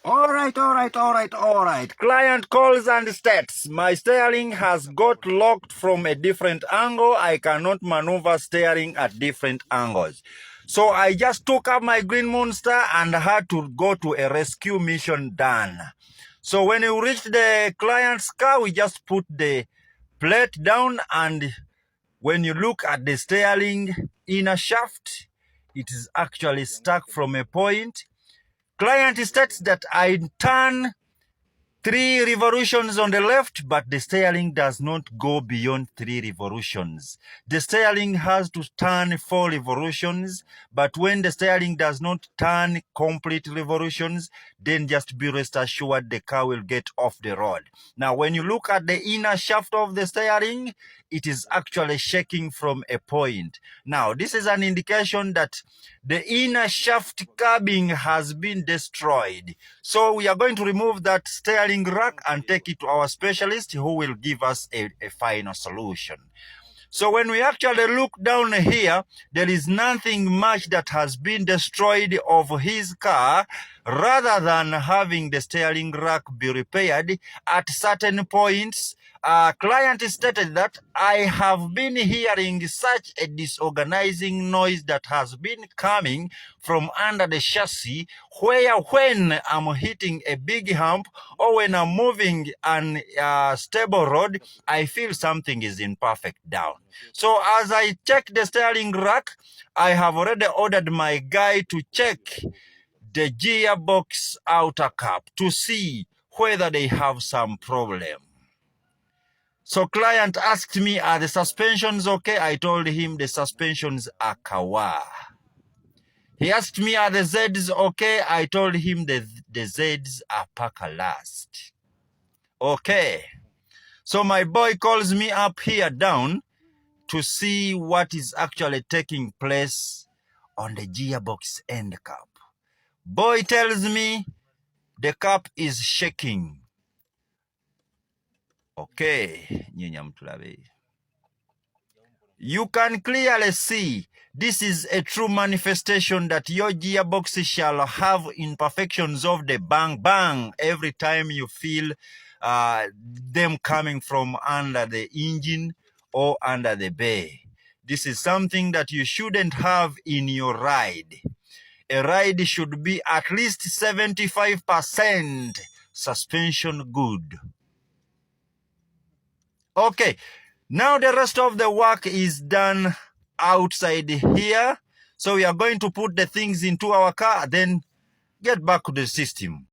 Alright. Client calls and states, my steering has got locked from a different angle. I cannot maneuver steering at different angles. So I just took up my green monster and had to go to a rescue mission done. So when we reached the client's car, we just put the plate down, and when you look at the steering inner shaft, it is actually stuck from a point. Client states that I turn 3 revolutions on the left, but the steering does not go beyond 3 revolutions. The steering has to turn 4 revolutions, but when the steering does not turn complete revolutions, then just be rest assured the car will get off the road. Now, when you look at the inner shaft of the steering, it is actually shaking from a point. Now, this is an indication that the inner shaft cabin has been destroyed. So we are going to remove that steering rack and take it to our specialist, who will give us a final solution. So when we actually look down here, there is nothing much that has been destroyed of his car. Rather than having the steering rack be repaired at certain points, client stated that I have been hearing such a disorganizing noise that has been coming from under the chassis, where when I'm hitting a big hump or when I'm moving an stable road, I feel something is in perfect down. So as I check the steering rack, I have already ordered my guy to check the gearbox outer cap to see whether they have some problem. So client asked me, are the suspensions okay? I told him the suspensions are kawa. He asked me, are the Zs okay? I told him the Zs are Pakalast. Okay. So my boy calls me up here down to see what is actually taking place on the gearbox end cap. Boy tells me the cap is shaking. Okay. You can clearly see this is a true manifestation that your gearbox shall have imperfections of the bang bang every time you feel them coming from under the engine or under the bay. This is something that you shouldn't have in your ride. A ride should be at least 75% suspension good. Okay, now the rest of the work is done outside here. So we are going to put the things into our car, then get back to the system.